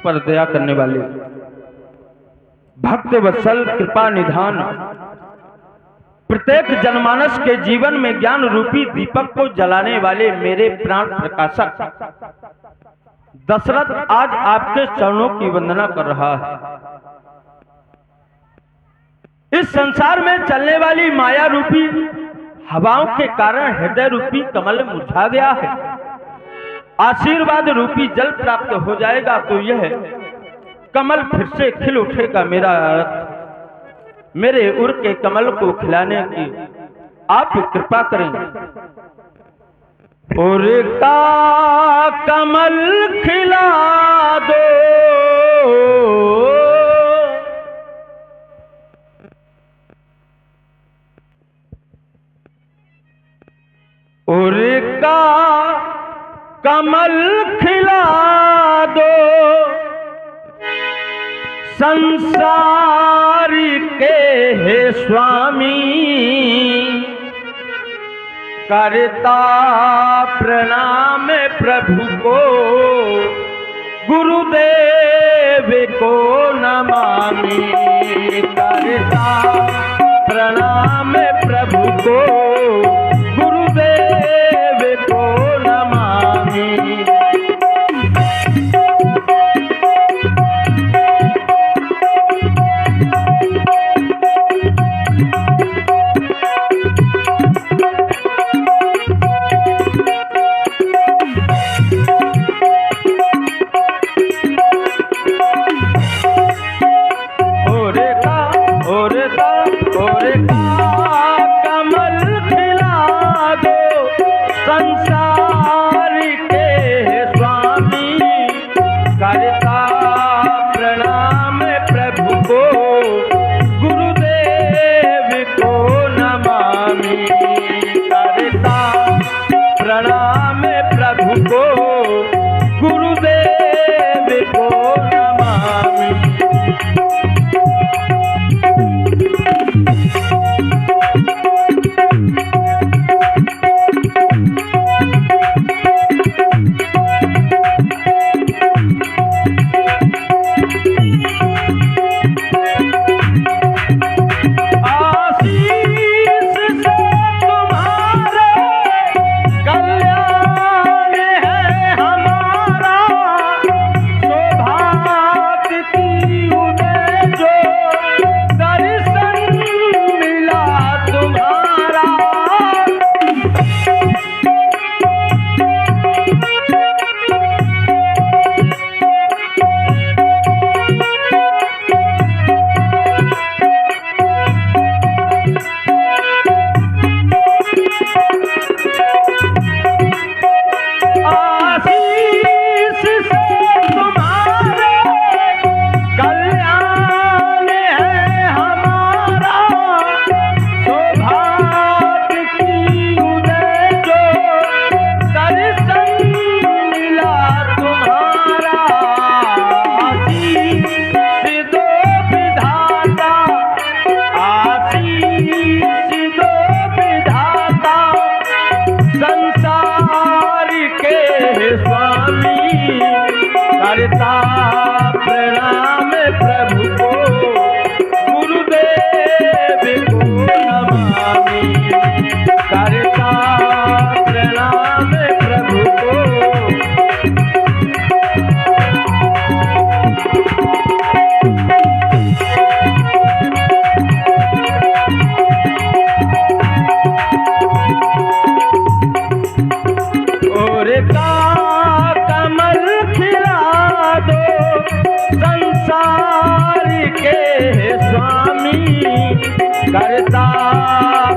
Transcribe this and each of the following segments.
पर दया करने वाले भक्त वत्सल कृपा निधान, प्रत्येक जनमानस के जीवन में ज्ञान रूपी दीपक को जलाने वाले मेरे प्राण प्रकाशक दशरथ आज आपके चरणों की वंदना कर रहा है। इस संसार में चलने वाली माया रूपी हवाओं के कारण हृदय रूपी कमल मुरझा गया है। आशीर्वाद रूपी जल प्राप्त हो जाएगा तो यह कमल फिर से खिल उठेगा। मेरा मेरे उर के कमल को खिलाने की आप कृपा करें। उर का कमल खिला दो, उर का कमल खिला दो, संसार के हे स्वामी, करता प्रणाम प्रभु को, गुरुदेव को नमामि। करता प्रणाम प्रभु को, गुरुदेव को नमामि। संसार के स्वामी, करता प्रणाम प्रभु को, गुरुदेव को नमामि। करता प्रणाम प्रभु को, गुरुदेव को नमामि। करता प्रणाम प्रभु को, गुरुदेव को नमामि। करता प्रणाम प्रभु को, और का कमल खिला दो, संसार के स्वामी। करता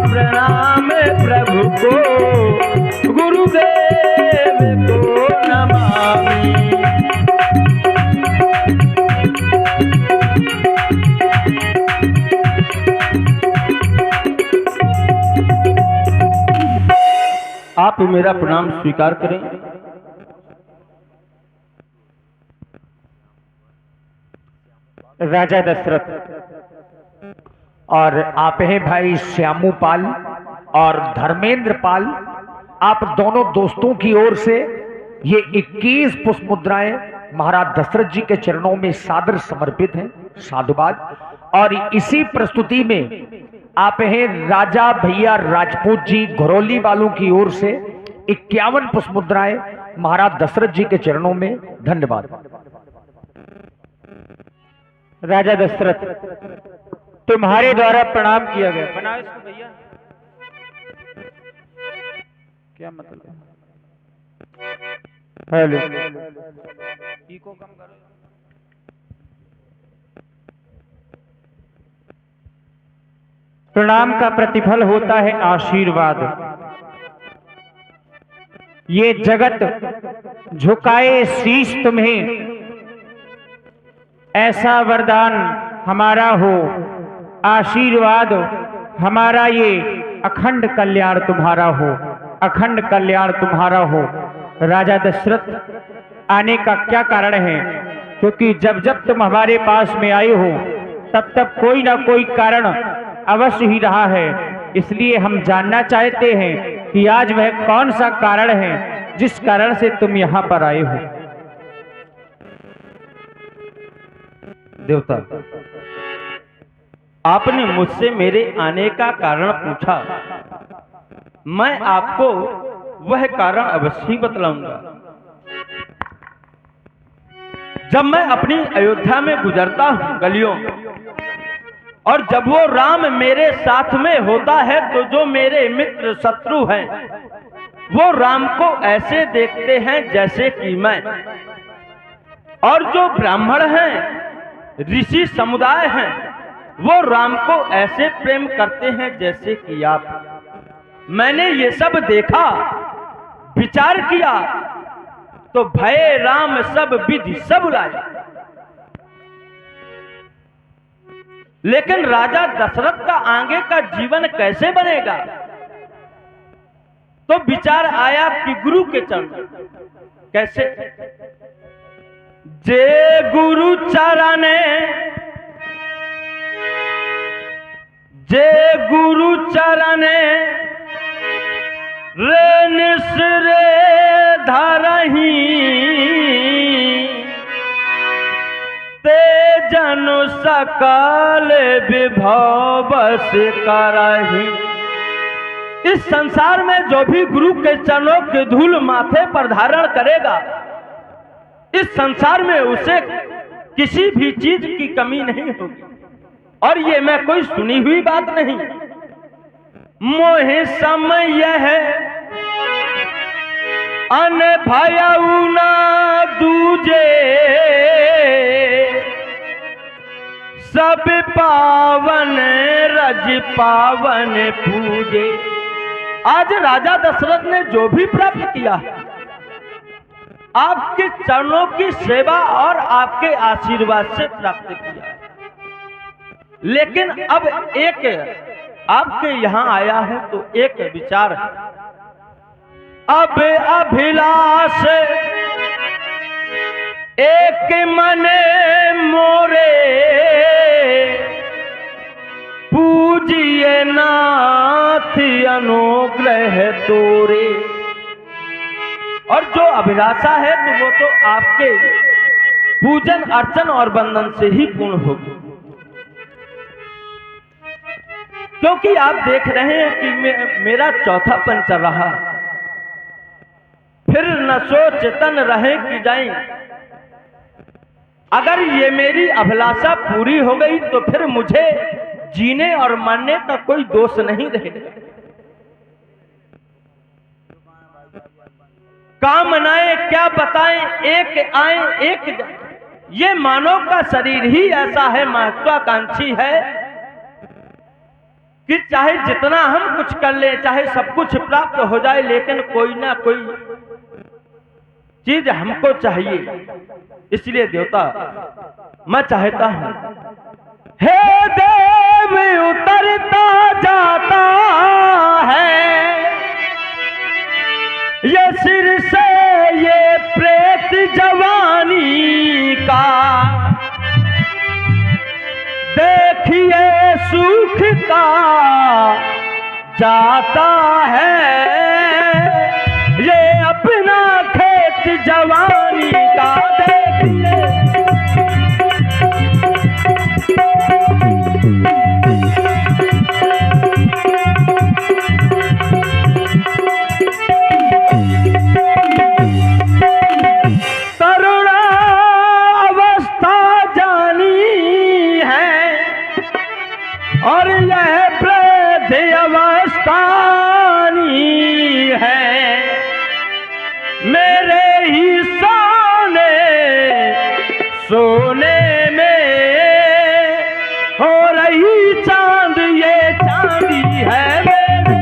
प्रणाम प्रभु को, गुरुदेव को नमामि। आप मेरा प्रणाम स्वीकार करें। राजा दशरथ, और आप हैं भाई श्यामू पाल और धर्मेंद्र पाल। आप दोनों दोस्तों की ओर से ये 21 पुष्प मुद्राएं महाराज दशरथ जी के चरणों में सादर समर्पित हैं। साधुवाद। और इसी प्रस्तुति में आप हैं राजा भैया राजपूत जी घरौली वालों की ओर से 51 पुष्प मुद्राएं महाराज दशरथ जी के चरणों में। धन्यवाद। राजा दशरथ, तुम्हारे द्वारा प्रणाम किया गया। बनाओ इसको भैया। क्या मतलब है? हेलो, इको कम करो। प्रणाम का प्रतिफल होता है आशीर्वाद। ये जगत झुकाए शीश तुम्हें, ऐसा वरदान हमारा हो। आशीर्वाद हमारा ये अखंड कल्याण तुम्हारा हो, अखंड कल्याण तुम्हारा हो। राजा दशरथ, आने का क्या कारण है? क्योंकि जब जब तुम हमारे पास में आए हो तब तब कोई ना कोई कारण अवश्य ही रहा है। इसलिए हम जानना चाहते हैं कि आज वह कौन सा कारण है जिस कारण से तुम यहाँ पर आए हो। देवता, आपने मुझसे मेरे आने का कारण पूछा, मैं आपको वह कारण अवश्य ही बतलाऊंगा। जब मैं अपनी अयोध्या में गुजरता हूं गलियों, और जब वो राम मेरे साथ में होता है तो जो मेरे मित्र शत्रु हैं वो राम को ऐसे देखते हैं जैसे कि मैं, और जो ब्राह्मण हैं ऋषि समुदाय हैं वो राम को ऐसे प्रेम करते हैं जैसे कि आप। मैंने ये सब देखा, विचार किया, तो भय राम सब विधि सब लाए। लेकिन राजा दशरथ का आगे का जीवन कैसे बनेगा? तो विचार आया कि गुरु के चरण। कैसे? जे गुरु चरणे, जे गुरु चरणे रे निसरे धरही, ते जनु सकल विभव बस करही। इस संसार में जो भी गुरु के चरणों के धूल माथे पर धारण करेगा, इस संसार में उसे किसी भी चीज की कमी नहीं होगी। और ये मैं कोई सुनी हुई बात नहीं, मोहे समय है अन भयउ न दूजे, सब पावन रज पावन पूजे। आज राजा दशरथ ने जो भी प्राप्त किया है आपके चरणों की सेवा और आपके आशीर्वाद से प्राप्त किया है। लेकिन अब एक आपके यहां आया है तो एक विचार है। अब अभिलाष एक मने मोरे, पूजिए नाथ अनुग्रह तोरे। और जो अभिलाषा है तो वो तो आपके पूजन अर्चन और बंदन से ही पूर्ण होगी। क्योंकि आप देख रहे हैं कि मेरा चौथापन चल रहा है, फिर न सोच तन रहे कि जाए। अगर ये मेरी अभिलाषा पूरी हो गई तो फिर मुझे जीने और मरने का कोई दोष नहीं रहेगा। कामनाएं क्या बताएं, एक आए एक जाए। ये मानव का शरीर ही ऐसा है, महत्वाकांक्षी है कि चाहे जितना हम कुछ कर ले, चाहे सब कुछ प्राप्त हो जाए, लेकिन कोई ना कोई चीज हमको चाहिए। इसलिए देवता, मैं चाहता हूं, हे देव उतरता जाता है ये सिर से ये प्रेत जवानी का, देखिए सुख का जाता है, ये अपना खेत जवानी का देखिए। और यह वृद्ध अवस्थानी है, मेरे ही सोने में हो रही चांद, ये चांदी है मेरे।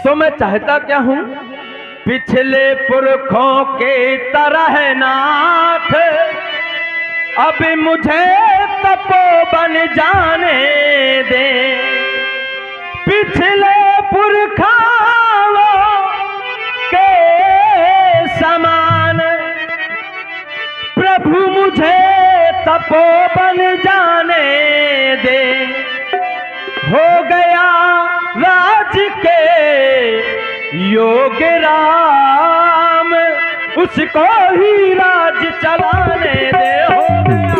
तो मैं चाहता क्या हूं, पिछले पुरखों के तरह नाथ अब मुझे तपोवन जाने दे। पिछले पुरखों के समान प्रभु मुझे तपोवन जाने दे। हो गया राज के योग राम, उसको ही राज चलाने दे। हो गया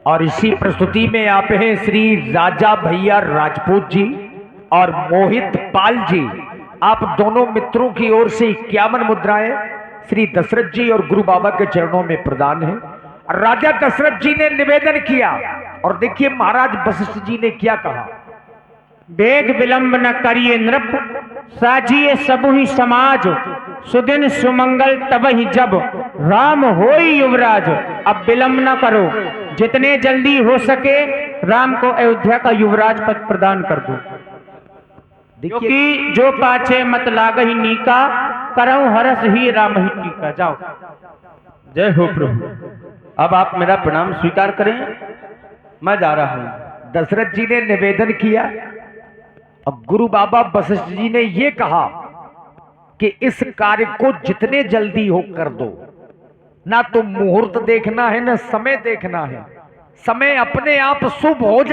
और इसी प्रस्तुति में आप हैं श्री राजा भैया राजपूत जी और मोहित पाल जी। आप दोनों मित्रों की ओर से 51 मुद्राएं श्री दशरथ जी और गुरु बाबा के चरणों में प्रदान है। राजा दशरथ जी ने निवेदन किया और देखिए महाराज वशिष्ठ जी ने क्या कहा। वेग विलंब न करिए नृप, साजिए सबु ही समाज, सुदिन सुमंगल तब ही जब राम होई युवराज। अब विलंब न करो, जितने जल्दी हो सके राम को अयोध्या का युवराज पद प्रदान कर दो। क्योंकि जो पाछे मत लागहि नीका, करऊं हरस ही राम ही टीका। जाओ। जय हो प्रभु। अब आप मेरा प्रणाम स्वीकार करें, मैं जा रहा हूं। दशरथ जी ने निवेदन किया और गुरु बाबा वशिष्ठ जी ने यह कहा कि इस कार्य को जितने जल्दी हो कर दो। ना तो मुहूर्त देखना है, ना समय देखना है, समय अपने आप शुभ हो जाए।